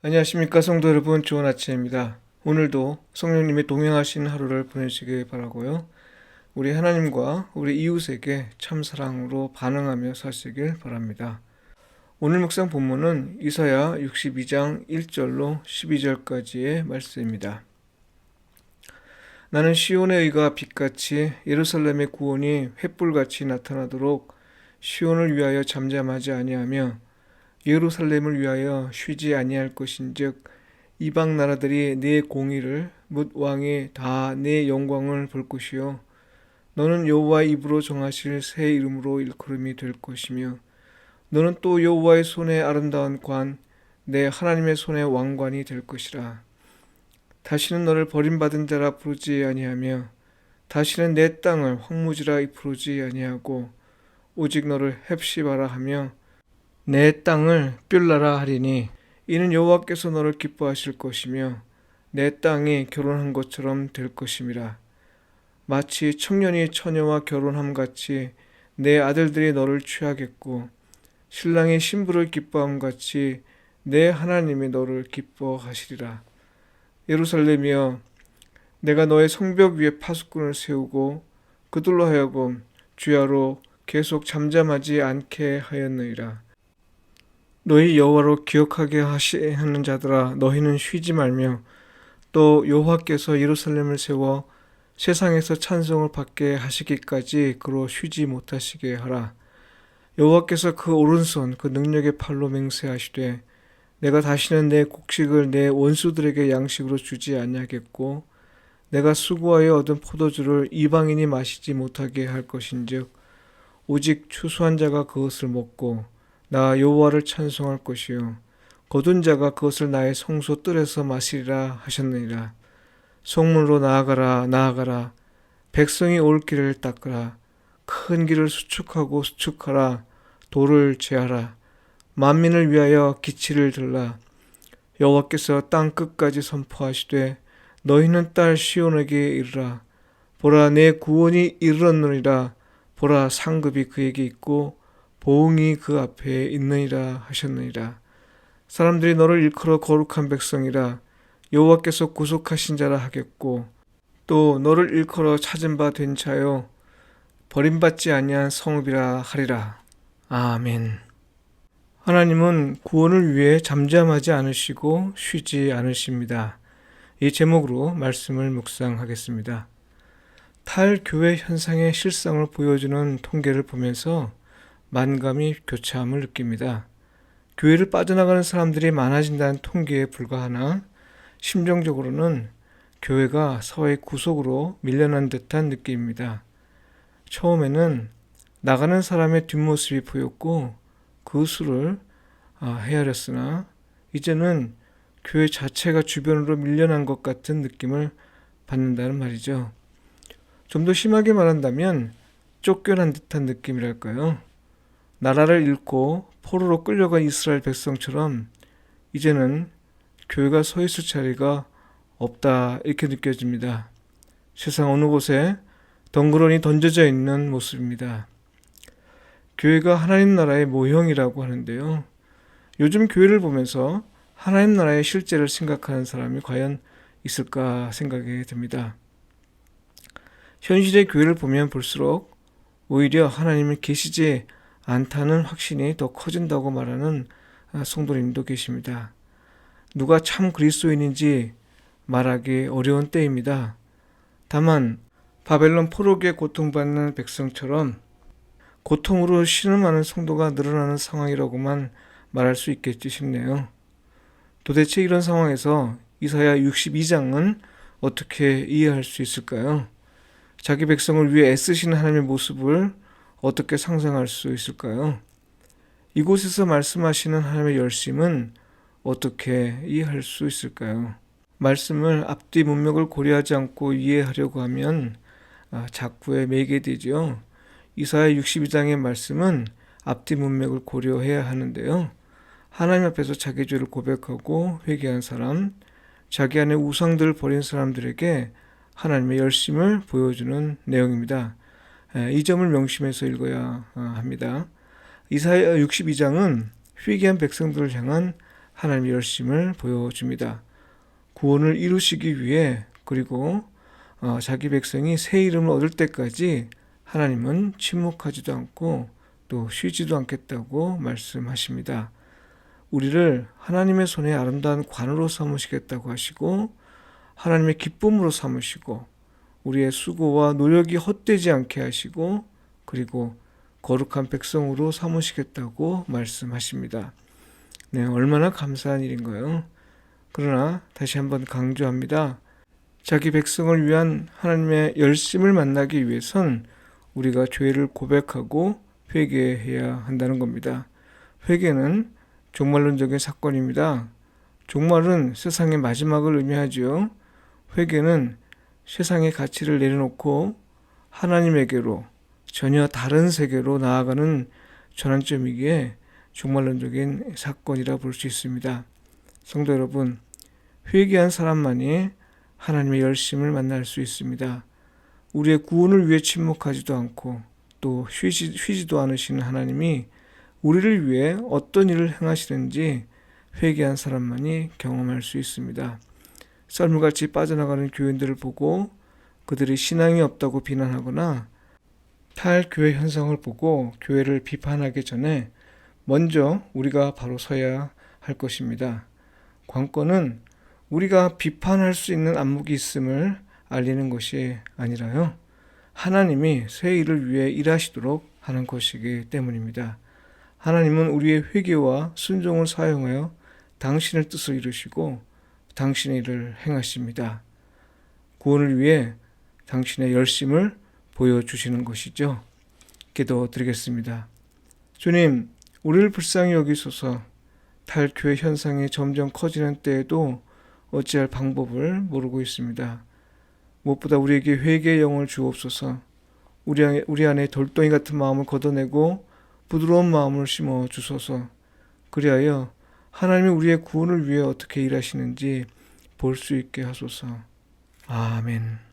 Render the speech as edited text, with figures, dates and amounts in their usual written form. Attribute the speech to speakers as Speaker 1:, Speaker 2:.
Speaker 1: 안녕하십니까 성도 여러분, 좋은 아침입니다. 오늘도 성령님의 동행하신 하루를 보내시길 바라고요. 우리 하나님과 우리 이웃에게 참 사랑으로 반응하며 사시길 바랍니다. 오늘 묵상 본문은 이사야 62장 1절로 12절까지의 말씀입니다. 나는 시온의 의가 빛같이 예루살렘의 구원이 횃불같이 나타나도록 시온을 위하여 잠잠하지 아니하며 예루살렘을 위하여 쉬지 아니할 것인즉 이방 나라들이 네 공의를 뭇 왕이 다 네 영광을 볼 것이요 너는 여호와의 입으로 정하실 새 이름으로 일컬음이 될 것이며 너는 또 여호와의 손의 아름다운 관 내 하나님의 손의 왕관이 될 것이라. 다시는 너를 버림받은 자라 부르지 아니하며 다시는 내 땅을 황무지라 부르지 아니하고 오직 너를 헵시바라 하며 내 땅을 뷸라라 하리니 이는 여호와께서 너를 기뻐하실 것이며 내 땅이 결혼한 것처럼 될 것임이라. 마치 청년이 처녀와 결혼함 같이 내 아들들이 너를 취하겠고 신랑이 신부를 기뻐함 같이 내 하나님이 너를 기뻐하시리라. 예루살렘이여, 내가 너의 성벽 위에 파수꾼을 세우고 그들로 하여금 주야로 계속 잠잠하지 않게 하였느니라. 너희 여호와로 기억하게 하는 자들아, 너희는 쉬지 말며 또 여호와께서 예루살렘을 세워 세상에서 찬송을 받게 하시기까지 그로 쉬지 못하시게 하라. 여호와께서 그 오른손 그 능력의 팔로 맹세하시되 내가 다시는 내 곡식을 내 원수들에게 양식으로 주지 아니하겠고 내가 수고하여 얻은 포도주를 이방인이 마시지 못하게 할 것인즉 오직 추수한 자가 그것을 먹고 나 여호와를 찬송할 것이요 거둔 자가 그것을 나의 성소 뜰에서 마시리라 하셨느니라. 성문으로 나아가라 나아가라. 백성이 올 길을 닦으라. 큰 길을 수축하고 수축하라. 돌을 제하라. 만민을 위하여 기치를 들라. 여호와께서 땅 끝까지 선포하시되 너희는 딸 시온에게 이르라. 보라, 내 구원이 이르렀느니라. 보라, 상급이 그에게 있고 보응이 그 앞에 있느니라 하셨느니라. 사람들이 너를 일컬어 거룩한 백성이라 여호와께서 구속하신 자라 하겠고 또 너를 일컬어 찾은 바 된 자요 버림받지 아니한 성읍이라 하리라. 아멘. 하나님은 구원을 위해 잠잠하지 않으시고 쉬지 않으십니다. 이 제목으로 말씀을 묵상하겠습니다. 탈교회 현상의 실상을 보여주는 통계를 보면서 만감이 교차함을 느낍니다. 교회를 빠져나가는 사람들이 많아진다는 통계에 불과하나 심정적으로는 교회가 사회의 구석으로 밀려난 듯한 느낌입니다. 처음에는 나가는 사람의 뒷모습이 보였고 그 수를 헤아렸으나 이제는 교회 자체가 주변으로 밀려난 것 같은 느낌을 받는다는 말이죠. 좀 더 심하게 말한다면 쫓겨난 듯한 느낌이랄까요. 나라를 잃고 포로로 끌려간 이스라엘 백성처럼 이제는 교회가 서 있을 자리가 없다, 이렇게 느껴집니다. 세상 어느 곳에 덩그러니 던져져 있는 모습입니다. 교회가 하나님 나라의 모형이라고 하는데요. 요즘 교회를 보면서 하나님 나라의 실제를 생각하는 사람이 과연 있을까 생각이 듭니다. 현실의 교회를 보면 볼수록 오히려 하나님은 계시지 않다는 확신이 더 커진다고 말하는 성도님도 계십니다. 누가 참 그리스도인인지 말하기 어려운 때입니다. 다만 바벨론 포로기에 고통받는 백성처럼 고통으로 신음하는 성도가 늘어나는 상황이라고만 말할 수 있겠지 싶네요. 도대체 이런 상황에서 이사야 62장은 어떻게 이해할 수 있을까요? 자기 백성을 위해 애쓰시는 하나님의 모습을 어떻게 상상할 수 있을까요? 이곳에서 말씀하시는 하나님의 열심은 어떻게 이해할 수 있을까요? 말씀을 앞뒤 문맥을 고려하지 않고 이해하려고 하면 작부에 매게 되죠. 이사야 62장의 말씀은 앞뒤 문맥을 고려해야 하는데요. 하나님 앞에서 자기 죄를 고백하고 회개한 사람, 자기 안에 우상들을 버린 사람들에게 하나님의 열심을 보여주는 내용입니다. 이 점을 명심해서 읽어야 합니다. 이사야 62장은 회개한 백성들을 향한 하나님의 열심을 보여줍니다. 구원을 이루시기 위해 그리고 자기 백성이 새 이름을 얻을 때까지 하나님은 침묵하지도 않고 또 쉬지도 않겠다고 말씀하십니다. 우리를 하나님의 손에 아름다운 관으로 삼으시겠다고 하시고 하나님의 기쁨으로 삼으시고 우리의 수고와 노력이 헛되지 않게 하시고 그리고 거룩한 백성으로 삼으시겠다고 말씀하십니다. 네, 얼마나 감사한 일인가요? 그러나 다시 한번 강조합니다. 자기 백성을 위한 하나님의 열심을 만나기 위해선 우리가 죄를 고백하고 회개해야 한다는 겁니다. 회개는 종말론적인 사건입니다. 종말은 세상의 마지막을 의미하죠. 회개는 세상의 가치를 내려놓고 하나님에게로 전혀 다른 세계로 나아가는 전환점이기에 종말론적인 사건이라 볼 수 있습니다. 성도 여러분, 회개한 사람만이 하나님의 열심을 만날 수 있습니다. 우리의 구원을 위해 침묵하지도 않고 또 쉬지도 않으시는 하나님이 우리를 위해 어떤 일을 행하시는지 회개한 사람만이 경험할 수 있습니다. 썰물같이 빠져나가는 교인들을 보고 그들이 신앙이 없다고 비난하거나 탈교회 현상을 보고 교회를 비판하기 전에 먼저 우리가 바로 서야 할 것입니다. 관건은 우리가 비판할 수 있는 안목이 있음을 알리는 것이 아니라요. 하나님이 새 일을 위해 일하시도록 하는 것이기 때문입니다. 하나님은 우리의 회개와 순종을 사용하여 당신의 뜻을 이루시고 당신의 일을 행하십니다. 구원을 위해 당신의 열심을 보여주시는 것이죠. 기도드리겠습니다. 주님, 우리를 불쌍히 여기소서. 탈교회 현상이 점점 커지는 때에도 어찌할 방법을 모르고 있습니다. 무엇보다 우리에게 회개의 영을 주옵소서. 우리 안에 돌덩이 같은 마음을 걷어내고 부드러운 마음을 심어 주소서. 그리하여 하나님이 우리의 구원을 위해 어떻게 일하시는지 볼 수 있게 하소서. 아멘.